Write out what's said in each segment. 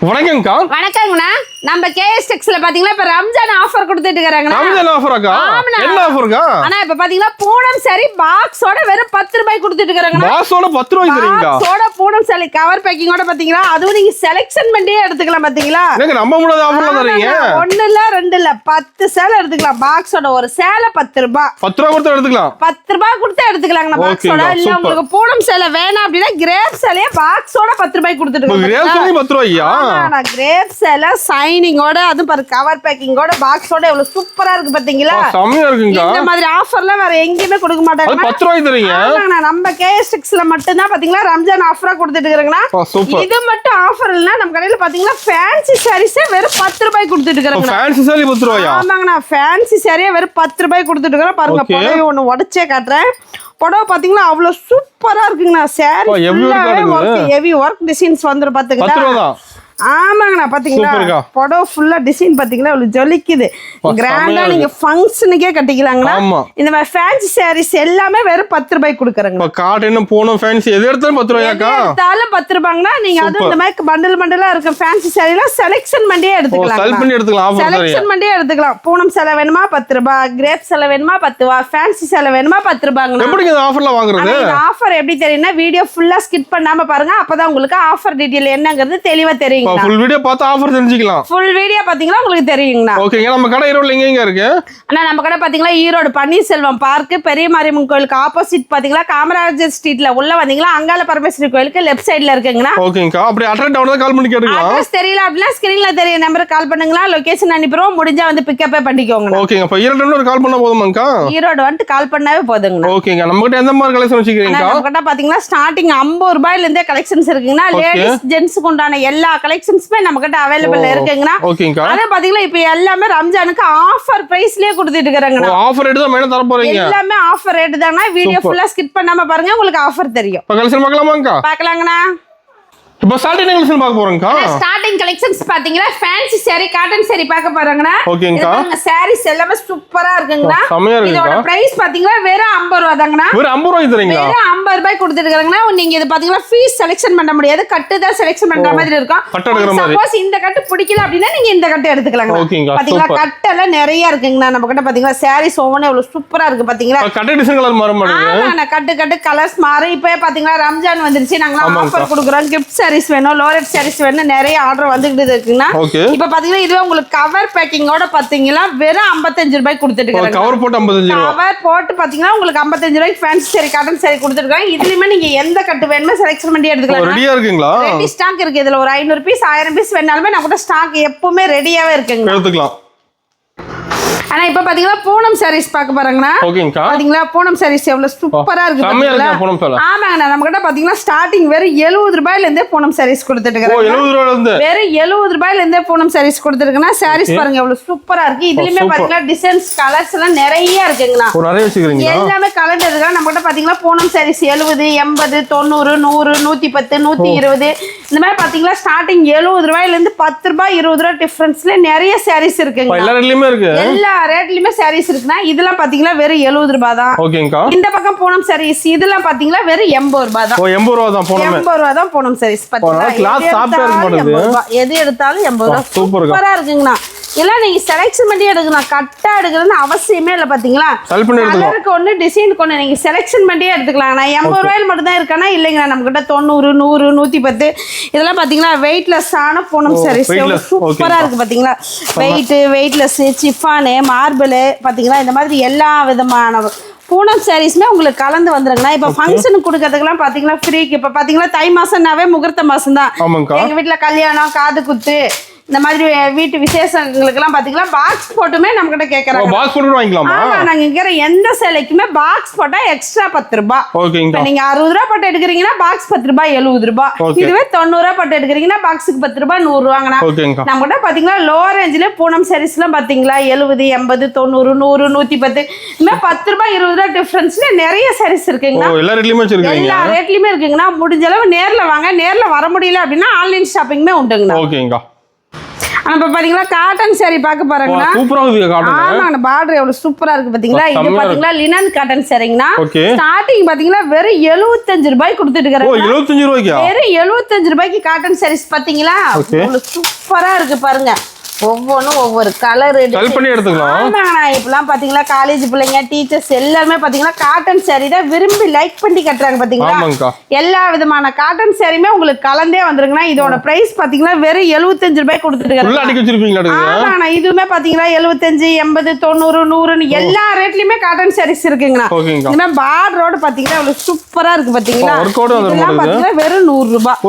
வணக்கம்க்கா. வணக்கங்கண்ணா. நம்ம கேஎஸ் டெக்ஸ்ல பாத்தீங்கன்னா இப்ப ரம்ஜான் ஆஃபர் கொடுத்துட்டு இருக்காங்க. ரம்ஜான் ஆஃபரக்கா? என்ன ஆஃபர்க்கா? அண்ணா இப்ப பாத்தீங்கன்னா பூனம் சரி பாக்ஸோட வெறும் 10 ரூபாய் கொடுத்துட்டு இருக்காங்க. பாக்ஸோட 10 ரூபாய் தரீங்க. பாக்ஸோட பூனம் சரி கவர் பேக்கிங்கோட பாத்தீங்களா, அதுவும் நீங்க செலக்ஷன் பண்ணியே எடுத்துக்கலாம். பாத்தீங்களா எனக்கு நம்ப முடியாத ஆஃபர்ல தரீங்க. ஒண்ணு இல்ல ரெண்டு இல்ல 10 சேலை எடுத்துக்கலாம். பாக்ஸோட ஒரு சேலை 10 ரூபாய். 10 ரூபாய் கொடுத்து எடுத்துக்கலாம். 10 ரூபாய் கொடுத்து எடுத்துக்கலாங்க பாக்ஸோட. இல்ல உங்களுக்கு பூனம் சேலை வேணாம் அப்படின்னா கிரேப் சேலையே பாக்ஸோட 10 ரூபாய் கொடுத்துட்டு இருக்காங்க. கிரேப் சேலை 10 ரூபாயா? ஆனா கிரேப் சேலை சைனிங்கோட அது பாரு கவர் பேக்கிங்கோட பாக்ஸோட எவ்வளவு சூப்பரா இருக்கு பாத்தீங்களா? செமையா இருக்குங்க. இந்த மாதிரி ஆஃபர்லாம் வேற எங்கேயுமே கொடுக்க மாட்டாங்க. 10 ரூபாய் தரீங்க. நம்ம கேஎஸ் டெக்ஸ்ல மட்டும் தான் பாத்தீங்களா ரம்ஜான் ஆஃபரா கொடுத்துட்டு இருக்காங்க. இது மட்டும் ஆஃபர் இல்லனா நம்ம கடையில பாத்தீங்கன்னா ஃபேன்சி சாரீஸே வெறும் 10 ரூபாய் கொடுத்துட்டு இருக்காங்க. ஃபேன்சி சாரி 10 ரூபாயா? ஆமாங்கண்ணா, ஃபேன்சி சாரியே வெறும் 10 ரூபாய் கொடுத்துட்டு இருக்காங்க. பாருங்க புடவை ஒண்ணு உடைச்சே காட்டுறேன். புடவை பாத்தீங்கன்னா அவ்வளவு சூப்பரா இருக்குங்கண்ணா. சாரி ஹெவி ஒர்க் டிசைன்ஸ் வந்துரும் பாத்துக்கிட்டா. ஆமாங்கண்ணா பாத்தீங்களா புடவை ஃபுல்லா டிசைன் பாத்தீங்களா இவ்வளவு ஜொலிக்குது. கிராண்டா நீங்க ஃபங்க்ஷனுக்கே கட்டிக்கலாங்கண்ணா. இந்த மாதிரி ஃபேன்சி சாரீஸ் எல்லாமே வெறும் 10 ரூபாய் கொடுக்குறாங்க. காட்டன் பூனம் ஃபேன்சி எது எடுத்தாலும் 10 ரூபாயாக்கா? எடுத்தாலும் 10 ரூபாய்னா நீங்க அது இந்த மாதிரி பண்டல் பண்டலா இருக்க ஃபேன்சி சாரீலாம் செலக்ஷன் பண்ணியே எடுத்துக்கலாம். செலக்ஷன் பண்ணியே எடுத்துக்கலாம். பூனம் சேலை வேணுமா 10 ரூபாய், கிரேப் சேலை வேணுமா 10 ரூபாய், ஃபேன்சி சேலை வேணுமா 10 ரூபாய்ங்க. எப்படி இந்த ஆஃபர்ல வாங்குறது? இந்த ஆஃபர் எப்படி தெரியும்னா வீடியோ ஃபுல்லா ஸ்கிப் பண்ணாம பாருங்க. அப்பதான் உங்களுக்கு ஆஃபர் டீடைல் என்னங்கிறது தெளிவா தெரியும். ஃபுல் வீடியோ பார்த்து ஆஃபர் தெரிஞ்சுக்கலாம். ஃபுல் வீடியோ பாத்தீங்கன்னா உங்களுக்கு தெரியுங்கண்ணா. ஓகேங்க. நம்ம கடை ஈரோட்ல எங்க இருக்கு? அண்ணா நம்ம கடை பாத்தீங்கன்னா ஈரோடு பன்னீர்செல்வம் பார்க் பெரிய மாரியம்மன் கோயிலுக்கு ஆப்போசிட் பாத்தீங்களா காமராஜர் ஸ்ட்ரீட்ல உள்ள வந்தீங்களா அங்காள பரமேஸ்வரி கோயிலுக்கு லெஃப்ட் சைடுல இருக்குங்கண்ணா. ஓகேங்கா. அப்படி அட்ரஸ் டவுன் கால் பண்ணி கேட்டுக்கலாம். அட்ரஸ் தெரியல அப்படினா ஸ்கிரீன்ல தெரிய நம்பருக்கு கால் பண்ணுங்களா. லொகேஷன் அனுப்பிடுவோம். முடிஞ்சா வந்து பிக்கப் பண்ணிக்கோங்க. ஓகேங்க. அப்ப ஈரோடு ஒரு கால் பண்ணா போதுமாங்கா? ஈரோடு வந்து கால் பண்ணாவே போதுங்கண்ணா. ஓகேங்க. நம்ம கிட்ட எந்த மாதிரி கலெக்ஷன் வச்சிருக்கீங்க? நம்ம கிட்ட பாத்தீங்கன்னா ஸ்டார்டிங் 50 ரூபாயில இருந்தே கலெக்ஷன்ஸ் இருக்குங்கண்ணா. லேடீஸ் ஜென்ட்ஸ்க்கு உண்டான எல்லா கலெக்ஷன்ஸ்மே நம்ம கிட்ட அவைலபிள் இருக்குங்கண்ணா. அத பாத்தீங்கன்னா இப்ப எல்லாமே ரம்ஜானுக்கு ஆஃபர் பிரைஸ்லயே கொடுத்துட்டு இருக்காங்கண்ணா. ஆஃபர் ரேட் தான் மேல தர போறீங்க. எல்லாமே ஆஃபர் ரேட் தானா. வீடியோ ஃபுல்லா ஸ்கிப் பண்ணாம பாருங்க, உங்களுக்கு ஆஃபர் தெரியும். கலெக்ஷன் பார்க்கலாமாங்கா? பார்க்கலாங்கண்ணா. இப்போ ஸ்டார்டிங் கலெக்ஷன் பார்க்க போறோம்க்கா. ஸ்டார்டிங் கலெக்ஷன்ஸ் பாத்தீங்கன்னா ஃபேன்சி saree காட்டன் saree பார்க்க போறோங்கண்ணா. ஓகேங்கா. இந்த sarees எல்லாமே சூப்பரா இருக்குங்கண்ணா. செமையா இருக்குங்க. இதோட பிரைஸ் பாத்தீங்கன்னா வெறும் 50 ரூபாய் தாங்கண்ணா. வெறும் 50 ரூபாய் தரீங்களா? வெறும் 50 ரூபாய் கொடுத்துட்டு இருக்காங்கண்ணா. நீங்க இது பாத்தீங்கன்னா பீஸ் செலக்ஷன் பண்ண முடியாது, கட்டு தான் செலக்ஷன் பண்ற மாதிரி இருக்கும். கட்டு எடுக்கிற மாதிரி. சப்போஸ் இந்த கட்டு பிடிக்கல அப்படினா நீங்க இந்த கட்டு எடுத்துக்கலாங்க. பாத்தீங்களா கட்டு எல்லாம் நிறைய இருக்குங்கண்ணா. நம்ம கிட்ட பாத்தீங்கன்னா sarees ஒவ்வொண்ணே எவ்வளவு சூப்பரா இருக்கு பாத்தீங்களா. கட்டு டிசைன் கலர் மாற மாட்டேங்குது. ஆமாண்ணா, கட்டு கலர்ஸ் மாறும். இப்போ பாத்தீங்கன்னா ரம்ஜான் வந்துருச்சு, நாங்க ஆஃபர் கொடுக்குறோம். கிஃப்ட் sarees வேணும், லோரட் sarees வேணும், நிறைய ஆர்டர் வந்துகிட்டு இருக்குன்னா. இப்போ பாத்தீங்கன்னா இதுவே உங்களுக்கு கவர் பேக்கிங்கோட பாத்தீங்கன்னா வெறும் 55 ரூபாய் கொடுத்துட்டு இருக்காங்க. கவர் போட்டு 55 ரூபாய். கவர் போட்டு பாத்தீங்கன்னா உங்களுக்கு 55 ரூபாய்க்கு ஃபேன்சி saree காட்டன் saree கொடுத்துருக்காங்க. இதுலயுமே நீங்க எந்த கட்டு வேணுமோ செலக்ஷன் பண்ணி எடுத்துக்கலாம். ரெடியா இருக்குங்களா? ரெடி ஸ்டாக் இருக்கு. இதுல ஒரு 500 பீஸ் 1000 பீஸ் வேணாலுமே நம்ம கிட்ட ஸ்டாக் எப்பவுமே ரெடியாவே இருக்குங்க, எடுத்துக்கலாம். ஆனா இப்ப பாத்தீங்கன்னா பூனம் sarees பார்க்க போறோங்கண்ணா. ஓகேங்கா. பாத்தீங்களா பூனம் sarees எவ்வளவு சூப்பரா இருக்கு பாத்தீங்களா. ஆமாங்கண்ணா, நம்ம கிட்ட பாத்தீங்கன்னா ஸ்டார்டிங் வெறும் 70 ரூபாயில இருந்தே பூனம் sarees கொடுத்துட்டு இருக்காங்க. 70 ரூபாயில இருந்து வெறும் 70 ரூபாயில இருந்தே பூனம் sarees கொடுத்துருக்குன்னா. sarees பாருங்க எவ்வளவு சூப்பரா இருக்கு. இதுலயுமே பாத்தீங்கன்னா டிசைன்ஸ் கலர்ஸ் எல்லாம் நிறைய இருக்குங்கண்ணா. நிறைய வச்சிருக்கீங்க. எல்லாமே கலர் இருக்கு. நம்ம கிட்ட பாத்தீங்கன்னா பூனம் sarees 70, 80, 90, 100, 110, 120 இந்த மாதிரி பாத்தீங்கன்னா ஸ்டார்டிங் 70 ரூபாயில இருந்து 10 ரூபாய் 20 ரூபாய் டிஃபரன்ஸ்ல நிறைய sarees இருக்குங்க. எல்லா ரேட்லயுமே இருக்கு. எல்லா ரேட்லயுமே sarees இருக்குன்னா. இதெல்லாம் பாத்தீங்கன்னா வெறும் 70 ரூபாய் தான். ஓகேங்கா. இந்த பக்கம் பூனம் sarees இதெல்லாம் பாத்தீங்கன்னா வெறும் 80 ரூபாய் தான். 80 ரூபாய் தான் பூனம். 80 ரூபாய் தான் பூனம் sarees பாத்தீங்கன்னா. கிளாத் சாஃப்ட்டா இருக்கு. எது எடுத்தாலும் 80 ரூபாய் சூப்பரா இருக்குங்கண்ணா. எல்லாம் நீங்க செலக்ஷன் பண்ணி எடுக்கணும், கட்டா எடுக்கணும்னு அவசியமே இல்ல. பாத்தீங்களா கலருக்கு ஒண்ணு டிசைனுக்கு ஒண்ணு நீங்க செலக்ஷன் பண்ணியே எடுத்துக்கலாம். 80 ரூபாயில மட்டும் தான் இருக்கானா இல்லைங்கண்ணா. நம்ம கிட்ட 90, 100, 110 இதெல்லாம் பாத்தீங்கன்னா வெயிட்லெஸ் ஆன பூனம் sarees சூப்பரா இருக்கு பாத்தீங்களா. வெயிட்லெஸ் சிஃபானு மார்பிள் பாத்தீங்களா. இந்த மாதிரி எல்லா விதமான பூனம் sareesமே உங்களுக்கு கலந்து வந்துருங்கண்ணா. இப்ப ஃபங்க்ஷனுக்கு கொடுக்கறதுக்கெல்லாம் பாத்தீங்கன்னா ஃப்ரீக்கு. இப்ப பாத்தீங்கன்னா தை மாசம்னாவே முகூர்த்த மாசம் தான். எங்க வீட்டுல கல்யாணம், காது குத்து இந்த மாதிரி வீட்டு விசேஷங்களுக்கு எல்லாம் பாத்தீங்கன்னா பாக்ஸ் போட்டுமே நம்ம கிட்ட கேக்குறாங்க. பாக்ஸ் போட்டு வாங்கிக்கலாமா? ஆமா, நாங்க இங்க எந்த சேலைக்குமே பாக்ஸ் போட்டா எக்ஸ்ட்ரா 10 ரூபாய். ஓகேங்க. நீங்க 60 ரூபாய் போட்டு எடுக்கிறீங்கன்னா பாக்ஸ் 10 ரூபாய் 70 ரூபாய். இதுவே 90 ரூபாய் போட்டு எடுக்கிறீங்கன்னா பாக்ஸுக்கு 10 ரூபாய் 100 ரூபாங்கண்ணா. நம்ம கிட்ட பாத்தீங்கன்னா லோ ரேஞ்சில பூனம் sarees எல்லாம் பாத்தீங்களா 70, 80, 90, 100, 110 இந்த மாதிரி 10 ரூபாய் 20 ரூபாய் டிஃபரன்ஸ்ல நிறைய sarees இருக்குங்கண்ணா. எல்லா ரேட்லயுமே வச்சிருக்கீங்க. எல்லா ரேட்லயுமே இருக்குங்கண்ணா. முடிஞ்ச அளவு நேர்ல வாங்க. நேர்ல வர முடியல அப்படின்னா ஆன்லைன் ஷாப்பிங்மே உண்டுங்கண்ணா. ஓகேங்க. ஆனா இப்ப பாத்தீங்களா காட்டன் saree பார்க்க பாருங்கண்ணா. சூப்பரா இருக்கு காட்டன். ஆமாங்க பார்டர் எவ்வளவு சூப்பரா இருக்கு பாத்தீங்களா. இது பாத்தீங்களா லினன் காட்டன் சாரிங்கண்ணா. ஸ்டார்டிங் பாத்தீங்களா வெறும் 75 ரூபாய் கொடுத்துட்டு இருக்காங்க. 75 ரூபாய்க்கா? வெறும் 75 ரூபாய்க்கு காட்டன் சாரீஸ் பாத்தீங்களா சூப்பரா இருக்கு பாருங்க. ஒவ்வொன்றும் ஒவ்வொரு கலர் பண்ணி எடுத்துக்கலாம். ஆமாண்ணா இப்பெல்லாம் பாத்தீங்களா காலேஜ் பிள்ளைங்க டீச்சர்ஸ் எல்லாருமே பாத்தீங்கன்னா காட்டன் சாரி தான் விரும்பி லைக் பண்ணி கட்டுறாங்க பாத்தீங்களா. எல்லா விதமான காட்டன் சாரியுமே உங்களுக்கு கலந்தே வந்துருங்கன்னா இதோட பிரைஸ் பாத்தீங்கன்னா வெறும் 75 ரூபாய் கொடுத்துட்டு. ஆமாண்ணா இதுவுமே பாத்தீங்கன்னா 75 80 90 100 எல்லா ரேட்லயுமே காட்டன் சாரீஸ் இருக்குங்கண்ணா. இந்த பார்டரோட பாத்தீங்கன்னா இவ்வளவு சூப்பரா இருக்கு பாத்தீங்களா. இதெல்லாம் பாத்தீங்கன்னா வெறும் 100 ரூபாய்.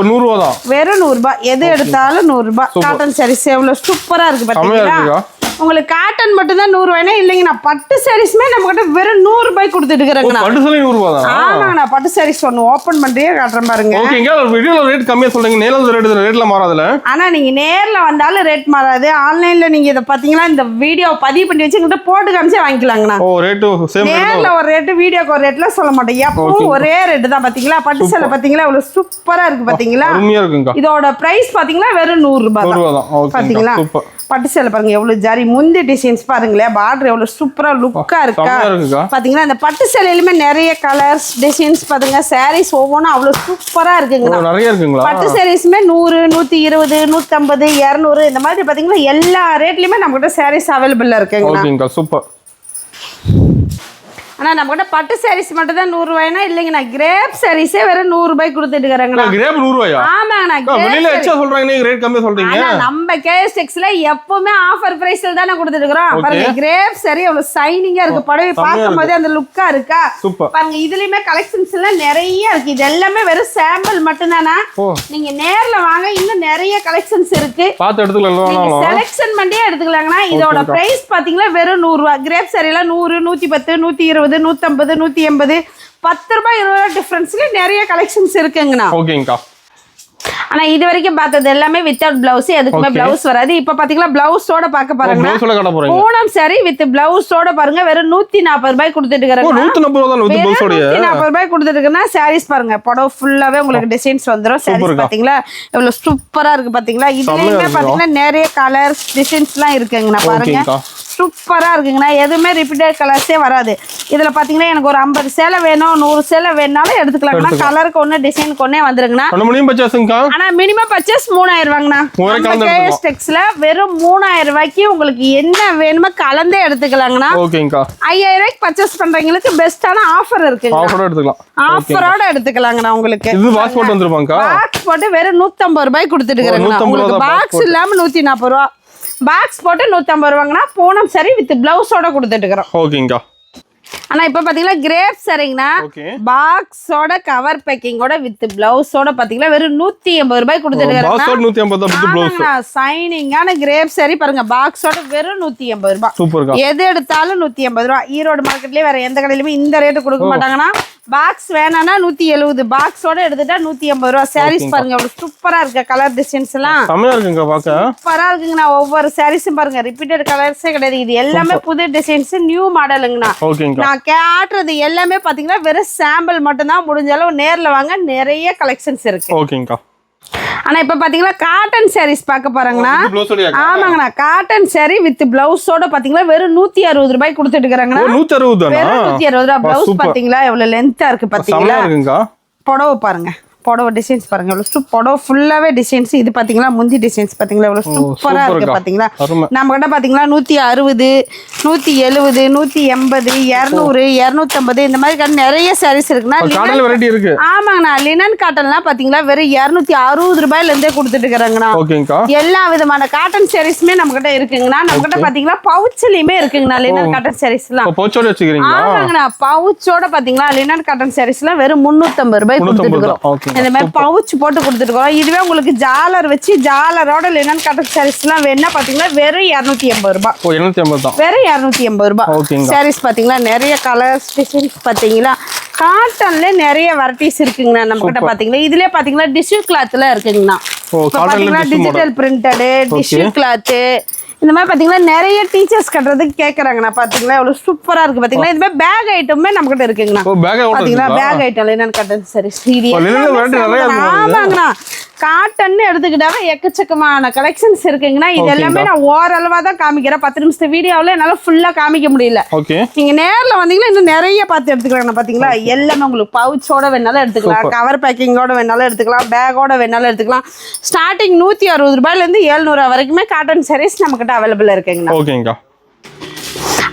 வெறும் 100 ரூபாய். எது எடுத்தாலும் 100 ரூபாய். காட்டன் சாரீஸ் எவ்வளவு சூப்பரா இருக்கு பாத்தீங்களா. உங்களுக்கு காட்டன் மட்டும் தான் 100 ரூபாய்னா இல்லைங்கண்ணா பட்டு சாரீஸ்மே நம்ம கிட்ட வெறும் 100 ரூபாய் கொடுத்துட்டு இருக்காங்கண்ணா. பட்டு சாரி 100 ரூபாய் தான். ஆமாங்கண்ணா பட்டு சாரீஸ் ஒன்னு ஓபன் பண்ணியே காட்டுறேன் பாருங்க. ஓகேங்க வீடியோல ரேட் கம்மியா சொல்றீங்க. நேர்ல ரேட்ல மாறாதுல. ஆனா நீங்க நேர்ல வந்தாலும் ரேட் மாறாது. ஆன்லைன்ல நீங்க இத பாத்தீங்கன்னா இந்த வீடியோ பதிவு பண்ணி வச்சு கிட்ட போட்டு காமிச்சே வாங்கிக்கலாங்கண்ணா. ஓ ரேட் சேம் நேர்ல ஒரு ரேட் வீடியோக்கு ஒரு ரேட்ல சொல்ல மாட்டேன். எப்பவும் ஒரே ரேட் தான் பாத்தீங்களா. பட்டு சேலை பாத்தீங்களா இவ்வளவு சூப்பரா இருக்கு பாத்தீங்களா. அருமையா இருக்குங்க. இதோட பிரைஸ் பாத்தீங்களா வெறும் 100 ரூபாய் தான். பாத்தீங்களா பட்டு சேலை பாருங்க எவ்வளவு ஜாரி முந்தி டிசைன்ஸ் பாருங்களேன். பார்டர் எவ்வளவு சூப்பரா லுக்கா இருக்கா பாத்தீங்களா. இந்த பட்டு சேலையிலுமே நிறைய கலர்ஸ் டிசைன்ஸ் பாருங்க. சாரீஸ் ஒவ்வொன்றும் அவ்வளவு சூப்பரா இருக்குங்க. பட்டு சாரீஸ்மே 100 120 150 200 இந்த மாதிரி பாத்தீங்கன்னா எல்லா ரேட்லயுமே நம்ம கிட்ட சாரீஸ் அவைலபிள் இருக்குங்க. சூப்பர். ஆனா நம்ம கிட்ட பட்டு சாரீஸ் மட்டும் தான் 100 ரூபாய்னா இல்லைங்கண்ணா கிரேப் சாரீஸே வெறும் 100 ரூபாய் கொடுத்துட்டு இருக்காங்கண்ணா. கிரேப் 100 ரூபாயா? ஆமாங்கண்ணா வெளியில எச்சா சொல்றாங்க நீங்க ரேட் கம்மியா சொல்றீங்க. நம்ம கேஎஸ்எக்ஸ்ல எப்பவுமே ஆஃபர் பிரைஸ்ல தானே கொடுத்துட்டு இருக்கோம். பாருங்க கிரேப் சாரி எவ்வளவு ஷைனிங்கா இருக்கு. புடவை பார்க்கும்போது அந்த லுக்கா இருக்கா. பாருங்க இதுலயுமே கலெக்ஷன்ஸ் எல்லாம் நிறைய இருக்கு. இது எல்லாமே வெறும் சாம்பிள் மட்டும் தானா. நீங்க நேர்ல வாங்க இன்னும் நிறைய கலெக்ஷன்ஸ் இருக்கு. பார்த்து எடுத்துக்கலாம். செலக்ஷன் பண்ணியே எடுத்துக்கலாங்கண்ணா. இதோட பிரைஸ் பாத்தீங்கன்னா வெறும் 100 ரூபாய். கிரேப் சாரி எல்லாம் 100 110 120 150 180 10 ரூபாய் 20 ரூபாய் டிஃபரன்ஸ்ல நிறைய கலெக்ஷன்ஸ் இருக்குங்கண்ணா. ஓகேங்கா. ஆனா இது வரைக்கும் பார்த்தது எல்லாமே வித்தவுட் பிளவுஸ். எதுக்குமே பிளவுஸ் வராது. இப்ப பாத்தீங்கன்னா பிளவுஸோட பார்க்க பாருங்க. பூனம் சாரி வித் பிளவுஸோட பாருங்க வெறும் 140 ரூபாய் கொடுத்துட்டு இருக்காங்க. 140 ரூபாய் கொடுத்துட்டு இருக்கேன்னா சாரீஸ் பாருங்க புடவை ஃபுல்லாவே உங்களுக்கு டிசைன்ஸ் வந்துடும். சாரீஸ் பாத்தீங்களா எவ்வளவு சூப்பரா இருக்கு பாத்தீங்களா. இதுலயுமே பாத்தீங்கன்னா நிறைய கலர்ஸ் டிசைன்ஸ் எல்லாம் இருக்குங்கண்ணா. பாருங்க சூப்பரா இருக்குங்கண்ணா. எதுவுமே ரிப்பீட்டட் கலர்ஸே வராது. இதுல பாத்தீங்கன்னா எனக்கு ஒரு 50 சேலை வேணும் 100 சேலை வேணாலும் எடுத்துக்கலாம்னா. கலருக்கு ஒண்ணு டிசைனுக்கு ஒண்ணே வந்துருங்கண்ணா. ஆனா மினிமம் பர்ச்சேஸ் 3000 ரூபாங்கண்ணா. கேஎஸ்டெக்ஸ்ல வெறும் 3000 ரூபாய்க்கு உங்களுக்கு என்ன வேணுமோ கலந்தே எடுத்துக்கலாங்கண்ணா. 5000 ரூபாய்க்கு பர்ச்சேஸ் பண்றவங்களுக்கு பெஸ்டான ஆஃபர் இருக்குங்க. ஆஃபரோட எடுத்துக்கலாங்கண்ணா. உங்களுக்கு இது பாக்ஸ் போட்டு வந்துருவாங்க. பாக்ஸ் போட்டு வெறும் 150 ரூபாய் கொடுத்துட்டு இருக்காங்கண்ணா. உங்களுக்கு பாக்ஸ் இல்லாம 140 ரூபாய். பாக்ஸ் போட்டு 150 ரூபாங்கண்ணா. பூனம் சரி வித் பிளவுஸோட கொடுத்துட்டு இருக்கிறோம். ஓகேங்கா. ஆனா இப்ப பாத்தீங்கன்னா கிரேப் சரிங்கண்ணா பாக்ஸோட கவர் பேக்கிங்கோட வித் பிளவுஸோட பாத்தீங்கன்னா வெறும் 180 ரூபாய் கொடுத்துருக்காங்க. சைனிங்கான கிரேப் சரி பாருங்க பாக்ஸோட வெறும் 180 ரூபாய். எது எடுத்தாலும் 180 ரூபாய். ஈரோடு மார்க்கெட்லயே வேற எந்த கடையிலுமே இந்த ரேட்டு கொடுக்க மாட்டாங்கன்னா. பாக்ஸ் வேணாம்னா 170 பாக்ஸோட எடுத்துட்டா 180 ரூபாய். சாரீஸ் பாருங்க எவ்வளவு சூப்பரா இருக்கு. கலர் டிசைன்ஸ் எல்லாம் சூப்பரா இருக்குங்கண்ணா. ஒவ்வொரு சாரீஸும் பாருங்க ரிப்பீட்டட் கலர்ஸே கிடையாது. இது எல்லாமே புது டிசைன்ஸ் நியூ மாடலுங்கண்ணா. நான் காட்டுறது எல்லாமே பாத்தீங்கன்னா வெறும் சாம்பிள் மட்டும் தான். முடிஞ்ச அளவு நேர்ல வாங்க நிறைய கலெக்ஷன்ஸ் இருக்கு. ஆனா இப்ப பாத்தீங்கன்னா காட்டன் சாரீஸ் பார்க்க போறாங்கண்ணா. ஆமாங்கண்ணா காட்டன் சாரி வித் பிளவுஸோட பாத்தீங்கன்னா வெறும் 160 ரூபாய் கொடுத்துட்டு இருக்காங்கண்ணா. வெறும் 160 ரூபாய். பிளவுஸ் பாத்தீங்களா எவ்வளவு லென்த்தா இருக்கு பாத்தீங்களா. புடவை பாருங்க புடவை டிசைன்ஸ் பாருங்க எவ்வளவு புடவை ஃபுல்லாவே டிசைன்ஸ். இது பாத்தீங்களா முந்தி டிசைன்ஸ் பாத்தீங்களா எவ்வளவு சூப்பரா இருக்கு பாத்தீங்களா. நம்ம கிட்ட பாத்தீங்களா 160 170 180 200 250 இந்த மாதிரி நிறைய சாரீஸ் இருக்குண்ணா. ஆமாங்கண்ணா லினன் காட்டன்லாம் பாத்தீங்களா வெறும் 260 ரூபாயில இருந்தே கொடுத்துட்டு இருக்காங்கண்ணா. எல்லா விதமான காட்டன் சாரீஸ்மே நம்ம கிட்ட இருக்குங்கண்ணா. நம்ம கிட்ட பாத்தீங்களா பவுச்லயுமே இருக்குங்கண்ணா லினன் காட்டன் சாரீஸ் எல்லாம். ஆமாங்கண்ணா பவுச்சோட பாத்தீங்களா லினன் காட்டன் சாரீஸ் எல்லாம் வெறும் 350 ரூபாய் கொடுத்துட்டு இருக்கோம். இந்த மாதிரி பவுச் போட்டு கொடுத்துருக்கோம். இதுவே உங்களுக்கு ஜாலர் வச்சு ஜாலரோட லினன் காட்டன் சாரீஸ் எல்லாம் வேணா பாத்தீங்கன்னா வெறும் 280 ரூபாய். வெறும் 280 ரூபாய். சாரீஸ் பாத்தீங்களா நிறைய கலர்ஸ் டிசைன்ஸ் பாத்தீங்களா. காட்டன்ல நிறைய வெரைட்டிஸ் இருக்குங்கண்ணா. நம்ம கிட்ட பாத்தீங்கன்னா இதுலயே பாத்தீங்கன்னா டிஷ்யூ கிளாத்ல இருக்குங்கண்ணா. பாத்தீங்கன்னா டிஜிட்டல் பிரிண்டடு டிஷ்யூ கிளாத் இந்த மாதிரி பாத்தீங்கன்னா நிறைய டீச்சர்ஸ் கட்டுறதுக்கு கேக்குறாங்கண்ணா. பாத்தீங்களா எவ்வளவு சூப்பரா இருக்கு பாத்தீங்களா. இந்த மாதிரி பேக் ஐட்டமே நம்ம கிட்ட இருக்குங்கண்ணா. பாத்தீங்களா பேக் ஐட்டம் என்னன்னு கட்டது சரி சீடி. ஆமாங்கண்ணா காட்டன் எடுத்துக்கிட்டாவே எக்கச்சக்கமான கலெக்ஷன்ஸ் இருக்குங்கண்ணா. இது எல்லாமே நான் ஓரளவா தான் காமிக்கிறேன். 10 நிமிஷம் வீடியோவில் என்னால ஃபுல்லா காமிக்க முடியல. நீங்க நேர்ல வந்தீங்கன்னா இன்னும் நிறைய பார்த்து எடுத்துக்கலாம். பாத்தீங்களா எல்லாமே உங்களுக்கு பவுச்சோட வேணாலும் எடுத்துக்கலாம், கவர் பேக்கிங்கோட வேணாலும் எடுத்துக்கலாம், பேக்கோட வேணாலும் எடுத்துக்கலாம். ஸ்டார்டிங் 160 ரூபாயில இருந்து 700 வரைக்குமே காட்டன் சாரீஸ் நம்ம கிட்ட அவைலபிள் இருக்குங்கண்ணா.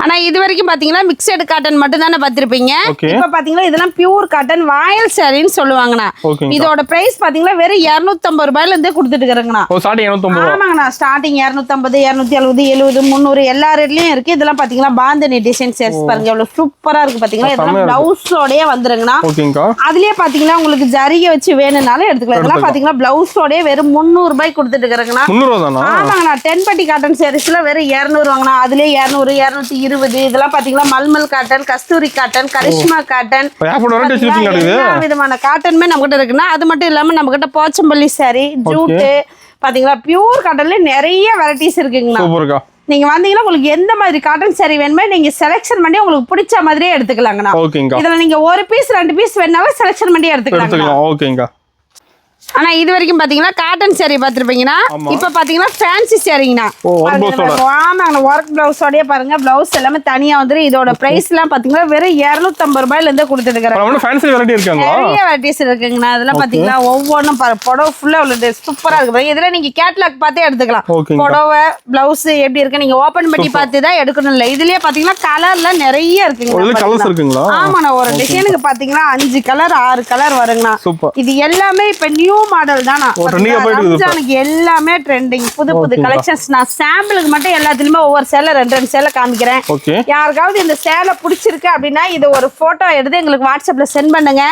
ஆனா இது வரைக்கும் பாத்தீங்கன்னா மிக்சட் காட்டன் மட்டும் தானே பார்த்திருப்பீங்க. இப்ப பாத்தீங்கன்னா இதெல்லாம் பியூர் காட்டன் வாயல் சாரின்னு சொல்லுவாங்கண்ணா. இதோட பிரைஸ் பாத்தீங்கன்னா வெறும் 250 ரூபாயில இருந்தே கொடுத்துட்டு இருக்காங்கண்ணா. ஆமாங்கண்ணா ஸ்டார்டிங் 250, 270, 70, 300 எல்லா ரேட்லயும் இருக்கு. இதெல்லாம் பாத்தீங்கன்னா பாந்தனி டிசைன் சாரீஸ் பாருங்க எவ்வளவு சூப்பரா இருக்கு பாத்தீங்களா. இதெல்லாம் பிளவுஸோடயே வந்துருங்கண்ணா. அதுலயே பாத்தீங்கன்னா உங்களுக்கு ஜரிகை வச்சு வேணும்னாலும் எடுத்துக்கலாம். இதெல்லாம் பாத்தீங்கன்னா பிளவுஸோடயே வெறும் 300 ரூபாய்க்கு கொடுத்துட்டு இருக்காங்கண்ணா. ஆமாங்கண்ணா 10 பட்டி காட்டன் சாரீஸ்ல வெறும் 200 வாங்கண்ணா. அதுலயே 200, 220 இதெல்லாம் பாத்தீங்கன்னா மல்மல் காட்டன், கஸ்தூரி காட்டன், கரிஷ்மா காட்டன் எல்லா விதமான காட்டனுமே நம்ம கிட்ட இருக்குன்னா. அது மட்டும் இல்லாம நம்ம கிட்ட போச்சம்பள்ளி சாரி, ஜூட்டு பாத்தீங்களா பியூர் காட்டன்ல நிறைய வெரைட்டிஸ் இருக்குங்கண்ணா. நீங்க வந்தீங்கன்னா உங்களுக்கு எந்த மாதிரி காட்டன் சாரி வேணுமோ நீங்க செலக்ஷன் பண்ணி உங்களுக்கு பிடிச்ச மாதிரியே எடுத்துக்கலாங்கண்ணா. இதுல நீங்க ஒரு பீஸ் 2 பீஸ் வேணாலும் செலக்ஷன் பண்ணி எடுத்துக்கலாம். ஆனா இது வரைக்கும் பாத்தீங்கன்னா காட்டன் சாரி பாத்துருப்பீங்கன்னா இப்ப பாத்தீங்கன்னா ஃபேன்சி சாரிங்கண்ணா. ஆமாங்கண்ணா ஒர்க் பிளவுஸோடய பாருங்க. பிளவுஸ் எல்லாமே தனியா வந்துடும். இதோட பிரைஸ் எல்லாம் பாத்தீங்கன்னா வெறும் 250 ரூபாயில இருந்து கொடுத்துட்டு இருக்காங்க. நிறைய வெரைட்டிஸ் இருக்குங்கண்ணா. அதெல்லாம் பாத்தீங்கன்னா ஒவ்வொன்றும் புடவை ஃபுல்லா சூப்பரா இருக்கு. இதுல நீங்க கேட்லாக் பார்த்தே எடுத்துக்கலாம். புடவை பிளவுஸ் எப்படி இருக்கு நீங்க ஓபன் பண்ணி பார்த்து தான் எடுக்கணும். இல்ல இதுலயே பாத்தீங்கன்னா கலர்ல நிறைய இருக்குங்க. ஆமாண்ணா ஒரு டிசைனுக்கு பாத்தீங்கன்னா 5 கலர் 6 கலர் வருங்கண்ணா. இது எல்லாமே இப்ப நியூ மாடல் தானா. ரம்ஜானுக்கு எல்லாமே ட்ரெண்டிங் புது புது கலெக்ஷன்ஸ். நான் சாம்பிளுக்கு மட்டும் எல்லாத்துலயுமே ஒவ்வொரு சேலை 2 சேலை காமிக்கிறேன். யாருக்காவது இந்த சேலை பிடிச்சிருக்கு அப்படின்னா இதை ஒரு போட்டோ எடுத்து எங்களுக்கு வாட்ஸ்அப்ல சென்ட் பண்ணுங்க.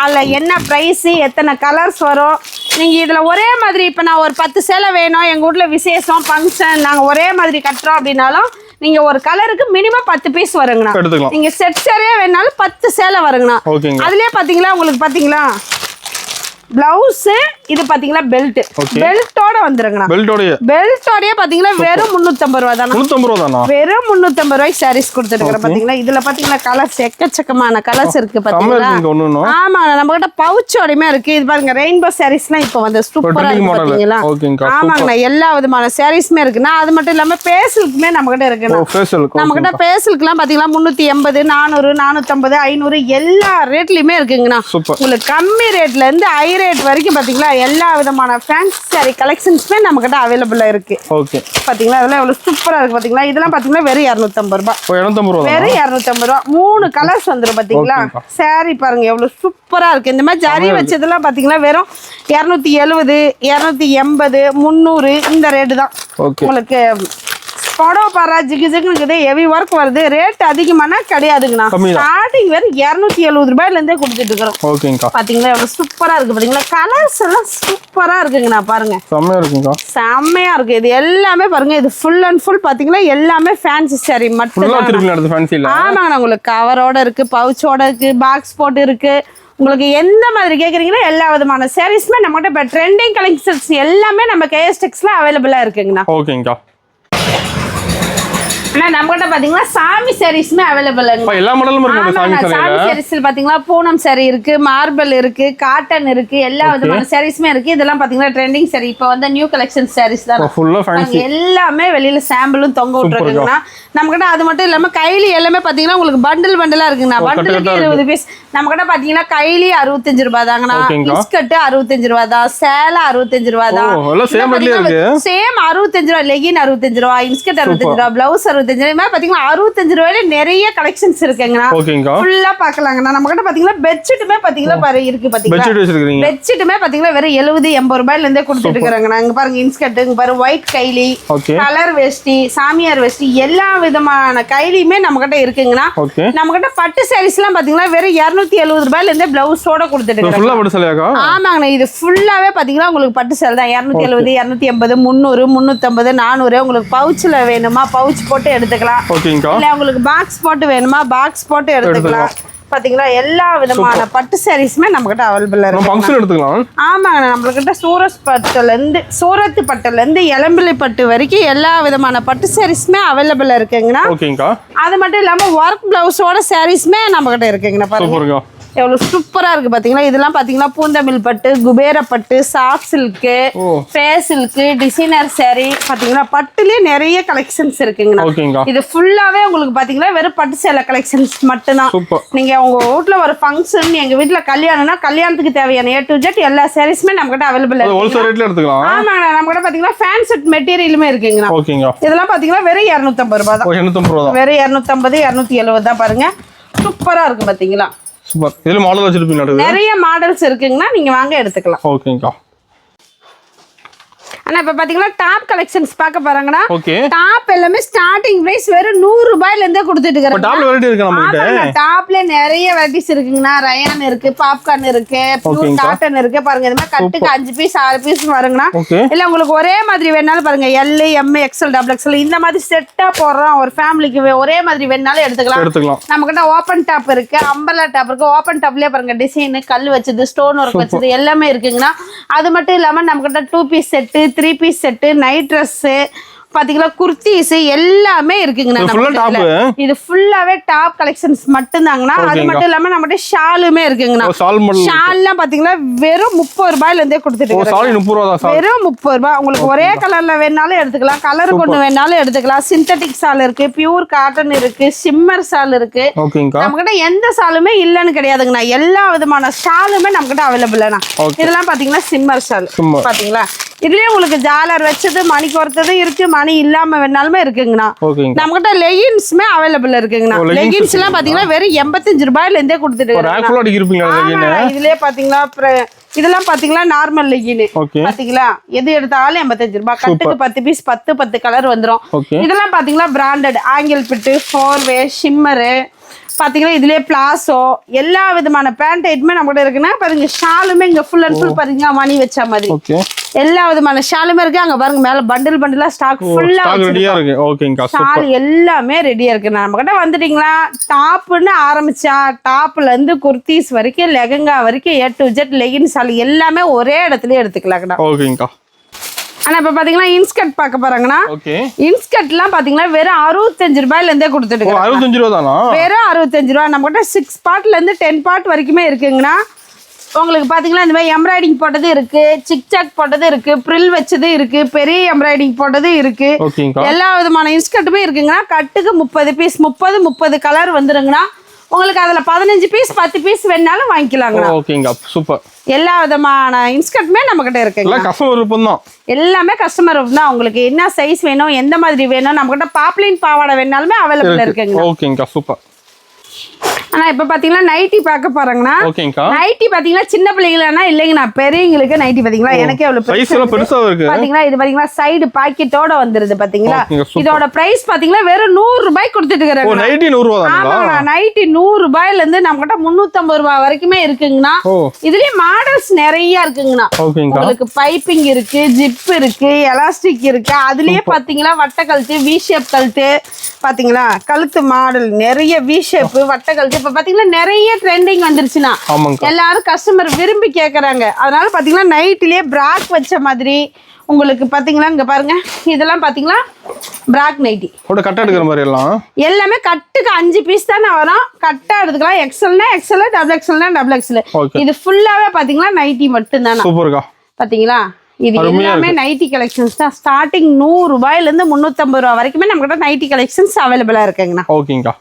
அதுல என்ன பிரைஸ் எத்தனை கலர்ஸ் வரும் நீங்க இதுல ஒரே மாதிரி இப்ப நான் ஒரு 10 சேலை வேணும் எங்க வீட்ல விசேஷம் ஃபங்க்ஷன் நாங்க ஒரே மாதிரி கட்டுறோம் அப்படின்னாலும் நீங்க ஒரு கலருக்கு மினிமம் 10 பீஸ் வருங்கண்ணா. நீங்க செட் சேலையே வேணாலும் 10 சேலை வருங்கண்ணா. அதுலயே பாத்தீங்களா உங்களுக்கு பாத்தீங்களா பிளவுஸ் இது பாத்தீங்களா பெல்ட் பெல்ட்டோட வந்துருங்கண்ணா. பெல்ட்டோடயே பாத்தீங்கன்னா வெறும் 350 ரூபா தானா. வெறும் 350 ரூபாய்க்கு சாரீஸ் கொடுத்துருக்கேன். பாத்தீங்களா இதுல பாத்தீங்கன்னா கலர்ஸ் எக்கச்சக்கமான கலர்ஸ் இருக்கு பாத்தீங்களா. ஆமா நம்ம கிட்ட பவுச்சோடயுமே இருக்கு. இது பாருங்க ரெயின்போ சாரீஸ்லாம் இப்ப வந்து சூப்பரா இருக்கு பாத்தீங்களா. ஆமாங்கண்ணா எல்லா விதமான சாரீஸ்மே இருக்குண்ணா. அது மட்டும் இல்லாம பேசலுக்குமே நம்ம கிட்ட இருக்குண்ணா. நம்ம கிட்ட பேசலுக்குலாம் பாத்தீங்கன்னா 380, 400, 450, 500 எல்லா ரேட்லயுமே இருக்குங்கண்ணா. உங்களுக்கு கம்மி ரேட்ல இருந்து ஹை ரேட் வரைக்கும் பாத்தீங்களா எல்லா விதமான ஃபேன்சி சாரி கலெக்ஷன்ஸ்மே நம்ம கிட்ட அவைலபிளா இருக்கு. பாத்தீங்களா அதெல்லாம் எவ்வளவு சூப்பரா இருக்கு பாத்தீங்களா. இதெல்லாம் பாத்தீங்கன்னா வெறும் 250 ரூபாய். வெறும் 250 ரூபாய் 3 கலர்ஸ் வந்துரும் பாத்தீங்களா. சாரி பாருங்க எவ்வளவு சூப்பரா இருக்கு. இந்த மாதிரி ஜரி வச்சதெல்லாம் பாத்தீங்கன்னா வெறும் 270, 280, 300 இந்த ரேட்டு தான். உங்களுக்கு புடவை பாரா ஜிகு ஜிகுன்னு ஹெவி ஒர்க் வருது. ரேட் அதிகமானா கிடையாதுங்கண்ணா. ஸ்டார்டிங் வெறும் 270 ரூபாயில இருந்தே கொடுத்துட்டு இருக்கிறோம். பாத்தீங்களா எவ்வளவு சூப்பரா இருக்கு பாத்தீங்களா. கலர்ஸ் எல்லாம் சூப்பரா இருக்குங்கண்ணா. பாருங்க செம்மையா இருக்கு. இது எல்லாமே பாருங்க இது ஃபுல் அண்ட் ஃபுல் பாத்தீங்கன்னா எல்லாமே ஃபேன்சி சாரி மட்டும். ஆமாங்கண்ணா உங்களுக்கு கவரோட இருக்கு, பவுச்சோட இருக்கு, பாக்ஸ் போட்டு இருக்கு. உங்களுக்கு எந்த மாதிரி கேக்குறீங்களோ எல்லா விதமான சாரீஸ்மே நம்ம கிட்ட இப்ப ட்ரெண்டிங் கலெக்ஷன்ஸ் எல்லாமே நம்ம KS Textile அவைலபிளா இருக்குங்கண்ணா. நம்ம கிட்ட பாத்தீங்கன்னா சாமி சாரீஸ்மே அவைலபிள். எல்லா மாடலும் இருக்கு. சாமி சாரீஸ்ல பாத்தீங்கன்னா பூனம் சாரி இருக்கு, மார்பிள் இருக்கு, காட்டன் இருக்கு, எல்லா விதமான சாரீஸ்மே இருக்கு. இதெல்லாம் பாத்தீங்கன்னா ட்ரெண்டிங் சாரி இப்ப வந்து நியூ கலெக்ஷன் சாரீஸ் தான். எல்லாமே வெளியில சாம்பிளும் தொங்க விட்டுருக்குங்கண்ணா நம்ம கிட்ட. அது மட்டும் இல்லாம கைலி எல்லாமே பாத்தீங்கன்னா உங்களுக்கு பண்டில் பண்டிலா இருக்குங்கண்ணா. பண்டிலுக்கு 20 பீஸ். நம்ம கிட்ட பாத்தீங்கன்னா கைலி 65 ரூபாய் தாங்கண்ணா. பிஸ்கட் 65 ரூபாய் தான். சேலை 65 ரூபாய் தான். சேம் 65 ரூபாய். லெகின் 65 ரூபாய், இன்ஸ்கர்ட் 65 ரூபாய், பிளவுஸ் 65 ரூபாயில நிறைய கலெக்ஷன்ஸ் இருக்குங்கண்ணா. ஃபுல்லா பாக்கலாங்கண்ணா. நம்ம கிட்ட பாத்தீங்கன்னா பெட்ஷீட்டுமே பாத்தீங்கன்னா இருக்கு பாத்தீங்களா. பெட்ஷீட்டுமே பாத்தீங்கன்னா வெறும் 70, 80 ரூபாயில இருந்தே கொடுத்துட்டு இருக்காங்கண்ணா. இங்க பாருங்க இன்ஸ்கர்ட், இங்க பாருங்க ஒயிட் கைலி, கலர் வேஷ்டி, சாமியார் வேஷ்டி எல்லா விதமான கைலியுமே நம்ம கிட்ட இருக்குங்கண்ணா. நம்ம கிட்ட பட்டு சாரீஸ் எல்லாம் பாத்தீங்கன்னா வெறும் 270 ரூபாயில இருந்தே பிளவுஸோட கொடுத்துட்டு இருக்காங்க. ஆமாங்கண்ணா இது ஃபுல்லாவே பாத்தீங்கன்னா உங்களுக்கு பட்டு சேலை தான். 270, 280, 300, 350, 400. உங்களுக்கு பவுச்ல வேணுமா பவுச் போட்டு எடுத்துக்கலாம். இல்ல உங்களுக்கு பாக்ஸ் போட்டு வேணுமா பாக்ஸ் போட்டு எடுத்துக்கலாம். பாத்தீங்களா எல்லா விதமான பட்டு சாரீஸ்மே நம்ம கிட்ட அவைலபிள் நம்ம இருக்கு. ஃபங்க்ஷன் எடுத்துக்கலாம். ஆமாங்க, நம்மகிட்ட சூரத் பட்டுல இருந்து எலம்பிள்ளை பட்டு வரைக்கும் எல்லா விதமான பட்டு சாரீஸ்மே அவைலபிள் இருக்குங்கண்ணா. ஓகேங்கா. அது மட்டும் இல்லாம ஒர்க் பிளவுஸோட சாரீஸ்மே நம்ம கிட்ட இருக்குங்கண்ணா. பாருங்க சூப்பர்க்கா. எவ்வளவு சூப்பரா இருக்கு பாத்தீங்களா. இதெல்லாம் பாத்தீங்கன்னா பூந்தமிழ் பட்டு, குபேர பட்டு, சாஃப்ட் சில்க்கு, ஃபேஸ் சில்க்கு, டிசைனர் சாரி பாத்தீங்கன்னா பட்டுலயே நிறைய கலெக்ஷன்ஸ் இருக்குங்கண்ணா. ஓகேங்கா. இது ஃபுல்லாவே உங்களுக்கு பாத்தீங்கன்னா வெறும் பட்டு சேலை கலெக்ஷன்ஸ் மட்டும்தான். நீங்க உங்க வீட்ல ஒரு ஃபங்க்ஷன், எங்க வீட்ல கல்யாணம்னா கல்யாணத்துக்கு தேவையான A to Z எல்லா சாரீஸ்மே நம்ம கிட்ட அவைலபிள் இருக்கு. ஹோல்சேல் ரேட்ல எடுத்துக்கலாம். ஆமாங்க, நம்ம கிட்ட பாத்தீங்கன்னா ஃபேன் செட் மெட்டீரியலுமே இருக்குங்கண்ணா. ஓகேங்கா. இதெல்லாம் பாத்தீங்கன்னா வெறும் 250 ரூபாய் தான். 250 ரூபாய் தான். வெறும் 250 270 தான். பாருங்க சூப்பரா இருக்கு பாத்தீங்களா. சூப்பர். இதுல மாடல் வச்சிருப்பீங்க. நிறைய மாடல்ஸ் இருக்குங்கன்னா நீங்க வாங்க எடுத்துக்கலாம். ஓகேங்கா. ஆனா இப்ப பாத்தீங்கன்னா டாப் கலெக்ஷன்ஸ் பார்க்க போறாங்கன்னா ஓகே. டாப் எல்லாமே ஸ்டார்டிங் பிரைஸ் வெறும் 100 ரூபாயில இருந்தே கொடுத்துட்டு இருக்காங்க. டாப்ல வெரைட்டி இருக்கு நம்ம கிட்ட. டாப்ல நிறைய வெரைட்டிஸ் இருக்குங்கண்ணா. ரயான் இருக்கு, பாப்கார்ன் இருக்கு, பியூர் காட்டன் இருக்கு. பாருங்க இந்த மாதிரி கட்டுக்கு 5 பீஸ் 6 பீஸ் வருங்கண்ணா. இல்ல உங்களுக்கு ஒரே மாதிரி வேணாலும் பாருங்க L, M, XL, XXL இந்த மாதிரி செட்டா போடுறோம். ஒரு ஃபேமிலிக்கு ஒரே மாதிரி வேணாலும் எடுத்துக்கலாம். நம்ம கிட்ட ஓபன் டாப் இருக்கு, அம்பர்லா டாப் இருக்கு. ஓபன் டாப்லயே பாருங்க டிசைன் கல் வச்சது, ஸ்டோன் ஒர்க் வச்சது எல்லாமே இருக்குங்கண்ணா. அது மட்டும் இல்லாம நம்ம கிட்ட 2 piece set, 3 piece set, night dress பாத்தீங்களா, குர்த்திஸ் எல்லாமே இருக்குங்கண்ணா. இது ஃபுல்லாவே டாப் கலெக்ஷன்ஸ் மட்டும்தாங்கண்ணா. அது மட்டும் இல்லாம நம்மகிட்ட ஷாலுமே இருக்குங்கண்ணா. ஷால்லாம் பாத்தீங்கன்னா வெறும் 30 ரூபாயில இருந்தே கொடுத்துட்டு வெறும் 30 ரூபாய். உங்களுக்கு ஒரே கலர்ல வேணாலும் எடுத்துக்கலாம், கலர் கொண்டு வேணாலும் எடுத்துக்கலாம். சிந்தட்டிக் ஷால் இருக்கு, பியூர் காட்டன் இருக்கு, ஷிம்மர் ஷால் இருக்கு. நம்ம கிட்ட எந்த ஷாலுமே இல்லன்னு கிடையாதுங்கண்ணா. எல்லா விதமான ஷாலுமே நம்ம கிட்ட அவைலபிள். இதெல்லாம் பாத்தீங்கன்னா ஷிம்மர் ஷால் பாத்தீங்களா. இதுலயே உங்களுக்கு ஜாலர் வச்சது, மணி கோர்த்தது இருக்கு, மணி இல்லாம வேணாலுமே இருக்குங்கண்ணா. நம்ம கிட்ட லெகின்ஸ்மே அவைலபிள் இருக்குங்கண்ணா. லெகின்ஸ் எல்லாம் பாத்தீங்கன்னா வெறும் 85 ரூபாயில இருந்தே கொடுத்துட்டு இதுலயே பாத்தீங்களா. இதெல்லாம் பாத்தீங்களா நார்மல் லெகின் பாத்தீங்களா. எது எடுத்தாலும் 85 ரூபாய். கட்டுக்கு 10 பீஸ் 10 கலர் வந்துரும். இதெல்லாம் பாத்தீங்களா பிராண்டட் ஆங்கிள் பிட்டு, 4-வே, ஷிம்மரு பாத்தீங்கன்னா இதுலயே பிளாசோ எல்லா விதமான பேண்ட் ஐட்டமே நம்ம கிட்ட இருக்குன்னா. பாருங்க ஷாலுமே இங்க ஃபுல் அண்ட் ஃபுல் பாத்தீங்கன்னா மணி வச்ச மாதிரி எல்லா விதமான ஷாலுமே இருக்கு. அங்க பாருங்க மேல பண்டில் பண்டிலா ஸ்டாக் ஃபுல்லா ரெடியா இருக்கு. ஓகேங்கா. ஷால் எல்லாமே ரெடியா இருக்கு. நம்ம கிட்ட வந்துட்டீங்களா டாப்னு ஆரம்பிச்சா டாப்ல இருந்து குர்த்திஸ் வரைக்கும் லெஹங்கா வரைக்கும் A to Z legging shawl எல்லாமே ஒரே இடத்துல எடுத்துக்கலாம்டா. ஓகேங்கா. ஆனா இப்ப பாத்தீங்கன்னா இன்ஸ்கர்ட் பார்க்க போறாங்கன்னா இன்ஸ்கர்ட்லாம் பாத்தீங்கன்னா வெறும் 65 ரூபாயில இருந்தே கொடுத்துட்டு இருக்காங்க. 65 ரூபாய் தானா? வெறும் 65 ரூபாய். நம்ம கிட்ட 6 பார்ட்ல இருந்து 10 பார்ட் வரைக்குமே இருக்குங்கண்ணா. உங்களுக்கு பாத்தீங்கன்னா இந்த மாதிரி எம்ப்ராய்டிங் போட்டது இருக்கு, சிக்சாக் போட்டது இருக்கு, பிரில் வச்சது இருக்கு, பெரிய எம்ப்ராய்டிங் போட்டது இருக்கு. எல்லா விதமான இன்ஸ்கர்ட்டுமே இருக்குங்கண்ணா. கட்டுக்கு 30 பீஸ் 30 கலர் வந்துருங்கண்ணா. உங்களுக்கு அதுல 15 பீஸ் 10 பீஸ் வேணாலும் வாங்கிக்கலாங்க. ஓகேங்க. சூப்பர். எல்லா விதமான இன்ஸ்கர்ட்டுமே நம்ம கிட்ட இருக்குங்க. கஸ்டமர் விருப்பம் தான். எல்லாமே கஸ்டமர் விருப்பம் தான். உங்களுக்கு என்ன சைஸ் வேணும், எந்த மாதிரி வேணும், நம்ம கிட்ட பாப்லைன் பாவாடை வேணாலுமே அவைலபிள் இருக்குங்க. ஓகேங்க. சூப்பர். ஆனா இப்ப பாத்தீங்கன்னா நைட்டி பார்க்க போறாங்கன்னா நைட்டி பாத்தீங்கன்னா சின்ன பிள்ளைங்களா இல்லைங்கண்ணா, பெரியவங்களுக்கு நைட்டி பாத்தீங்களா. எனக்கே எவ்வளவு பெருசா இருக்கு பாத்தீங்கன்னா. இது பாத்தீங்கன்னா சைடு பாக்கெட்டோட வந்துருது பாத்தீங்களா. இதோட பிரைஸ் பாத்தீங்கன்னா வெறும் 100 ரூபாய் கொடுத்துட்டு இருக்காங்க. நைட்டி 100 ரூபாய். ஆமாங்க, நைட்டி 100 ரூபாயில இருந்து நம்ம கிட்ட 350 ரூபாய் வரைக்குமே இருக்குங்கண்ணா. இதுலயே மாடல்ஸ் நிறைய இருக்குங்கண்ணா. உங்களுக்கு பைப்பிங் இருக்கு, ஜிப் இருக்கு, எலாஸ்டிக் இருக்கு. அதுலயே பாத்தீங்களா வட்ட கழுத்து, வி ஷேப் கழுத்து பாத்தீங்களா, கழுத்து மாடல் நிறைய வி ஷேப் வட்ட கழுத்து. இப்ப பாத்தீங்கன்னா நிறைய ட்ரெண்டிங் வந்துருச்சுன்னா எல்லாரும் கஸ்டமர் விரும்பி கேக்குறாங்க. அதனால பாத்தீங்கன்னா நைட்லயே பிராக் வச்ச மாதிரி உங்களுக்கு பாத்தீங்களா. இங்க பாருங்க இதெல்லாம் பாத்தீங்களா பிராக் நைட்டி கட்டா எடுக்கிற மாதிரி எல்லாம் எல்லாமே கட்டுக்கு 5 பீஸ் தானே வரும். கட்டா எடுத்துக்கலாம். எக்ஸ்எல்னா எக்ஸ்எல், டபுள் எக்ஸ்எல்னா டபுள் எக்ஸ்எல். இது ஃபுல்லாவே பாத்தீங்களா நைட்டி மட்டும் தானே. சூப்பர்க்கா. பாத்தீங்களா இது எல்லாமே நைட்டி கலெக்ஷன்ஸ் தான். ஸ்டார்டிங் 100 ரூபாயில இருந்து 350 ரூபாய் வரைக்குமே நம்ம கிட்ட நைட்டி கலெக்ஷன்ஸ் அவைலபிளா இருக்குங்கண்ணா. ஓகேங்கா.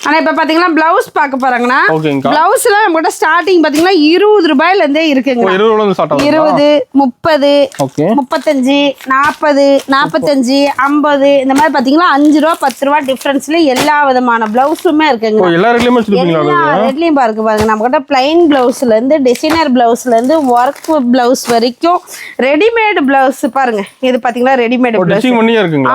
ஆனா இப்ப பாத்தீங்கன்னா பிளவுஸ் பார்க்க போறாங்கன்னா பிளவுஸ்ல நம்ம கிட்ட ஸ்டார்டிங் பாத்தீங்கன்னா 20 ரூபாயில இருந்தே இருக்குங்க. 20, 30, 35, 40, 45, 50 இந்த மாதிரி பாத்தீங்கன்னா 5 ரூபா 10 ரூபா டிஃபரன்ஸ்ல எல்லா விதமான பிளவுஸுமே இருக்குங்க. எல்லா ரேட்லயும் பாருங்க. நம்ம கிட்ட பிளைன் பிளவுஸ்ல இருந்து டிசைனர் பிளவுஸ்ல இருந்து ஒர்க் பிளவுஸ் வரைக்கும் ரெடிமேட் பிளவுஸ் பாருங்க. இது பாத்தீங்கன்னா ரெடிமேட் பிளவுஸ்.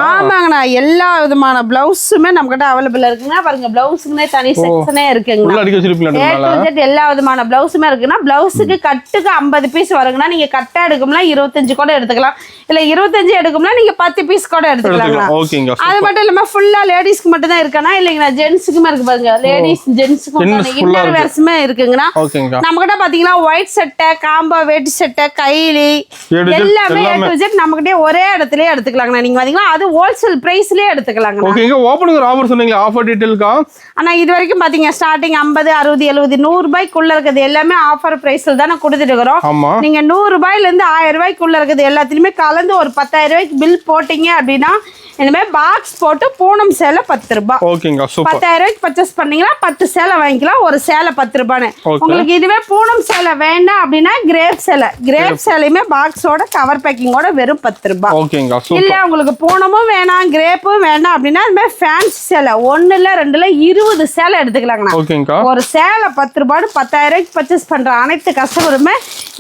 ஆமாங்கண்ணா, எல்லா விதமான பிளவுஸுமே நம்ம கிட்ட அவைலபிள் இருக்குங்க. பாருங்க பிளவுஸ் பிளவுஸ்க்குனே தனி செக்ஷனே இருக்குங்க உள்ள அடிக்க வச்சிருப்பீங்களா A to Z எல்லா விதமான பிளவுஸுமே இருக்குன்னா பிளவுஸுக்கு கட்டுக்கு 50 பீஸ் வருங்கன்னா நீங்க கட்டா எடுக்கும்னா 25 கூட எடுத்துக்கலாம் இல்ல 25 எடுக்கும்னா நீங்க 10 பீஸ் கூட எடுத்துக்கலாம் ஓகேங்க அது மட்டும் இல்லாம ஃபுல்லா லேடிஸ்க்கு மட்டும் தான் இருக்கானா இல்லைங்களா ஜென்ட்ஸுக்குமே இருக்கு பாருங்க லேடிஸ் ஜென்ட்ஸுக்கும் இன்னர் வேர்ஸ்மே இருக்குங்கண்ணா ஓகேங்க நம்ம கிட்ட பாத்தீங்கன்னா ஒயிட் சட்டை காம்போ வேட்டி சட்டை கைலி எல்லாமே A to Z நம்ம கிட்டே ஒரே இடத்துலயே எடுத்துக்கலாங்கண்ணா நீங்க பாத்தீங்கன்னா அது ஹோல்சேல் பிரைஸ்லயே எடுத்துக்கலாங்க ஓகேங்க ஓபனிங் ஒரு ஆஃபர் சொன்னீங்க ஆஃபர் டீடைல்கா ஆனா இது வரைக்கும் பாத்தீங்க ஸ்டார்டிங் 50 60 70 100 ரூபாய்க்குள்ள இருக்குது எல்லாமே ஆஃபர் பிரைஸ்ல தானே கொடுத்துட்டு இருக்கிறோம் ஆமா நீங்க 100 ரூபாயில இருந்து 1000 ரூபாய்க்குள்ள இருக்குது எல்லாத்துலயுமே கலந்து ஒரு 10000 ரூபாய்க்கு பில் போட்டீங்க அப்படின்னா இனிமே பாக்ஸ் போட்டு பூனம் சேலை 10 ரூபாய் ஓகேங்க சூப்பர் 10000 ரூபாய்க்கு பர்ச்சேஸ் பண்ணீங்கன்னா 10 சேலை வாங்கிக்கலாம் ஒரு சேலை 10 ரூபான்னு உங்களுக்கு இதுவே பூனம் சேலை வேண்டாம் அப்படின்னா கிரேப் சேலையுமே பாக்ஸோட கவர் பேக்கிங்கோட வெறும் 10 ரூபாய் ஓகேங்க சூப்பர் இல்ல உங்களுக்கு பூனமும் வேணாம் கிரேப்பும் வேண்டாம் அப்படின்னா இந்த மாதிரி ஃபேன்சி சேலை 1 2 20 சேலை எடுத்துக்கலாங்கண்ணா ஓகேங்க ஒரு சேலை 10 ரூபாய் 10000 ரூபாய்க்கு பர்ச்சேஸ் பண்ற அனைத்து கஸ்டமருமே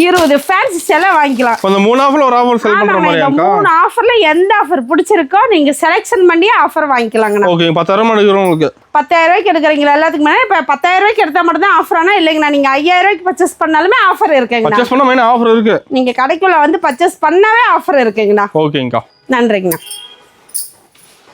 20 ஃபேன்சி சேலை வாங்கிக்கலாம் அந்த மூணு ஆஃபர்ல ஒரு ஆஃபர் செல் பண்ற மாதிரி இந்த 3 ஆஃபர்ல எந்த ஆஃபர் பிடிச்சிருக்கோ நீங்க செலக்ஷன் பண்ணி ஆஃபர் வாங்கிக்கலாங்கண்ணா ஓகே 10000 எடுக்கிறவங்களுக்கு 10000 ரூபாய்க்கு எடுக்கிறீங்களா எல்லாத்துக்கும் மேலே இப்போ 10000 ரூபாய்க்கு எடுத்தா மட்டும் தான் ஆஃபர் ஆனா இல்லைங்கண்ணா நீங்க 5000 ரூபாய்க்கு பர்ச்சேஸ் பண்ணாலுமே ஆஃபர் இருக்குங்கண்ணா பர்ச்சேஸ் பண்ணா மெயின் ஆஃபர் இருக்கு நீங்க கடைக்குள்ள வந்து பர்ச்சேஸ் பண்ணாவே ஆஃபர் இருக்குங்கண்ணா ஓகேங்கா நன்றிங்கண்ணா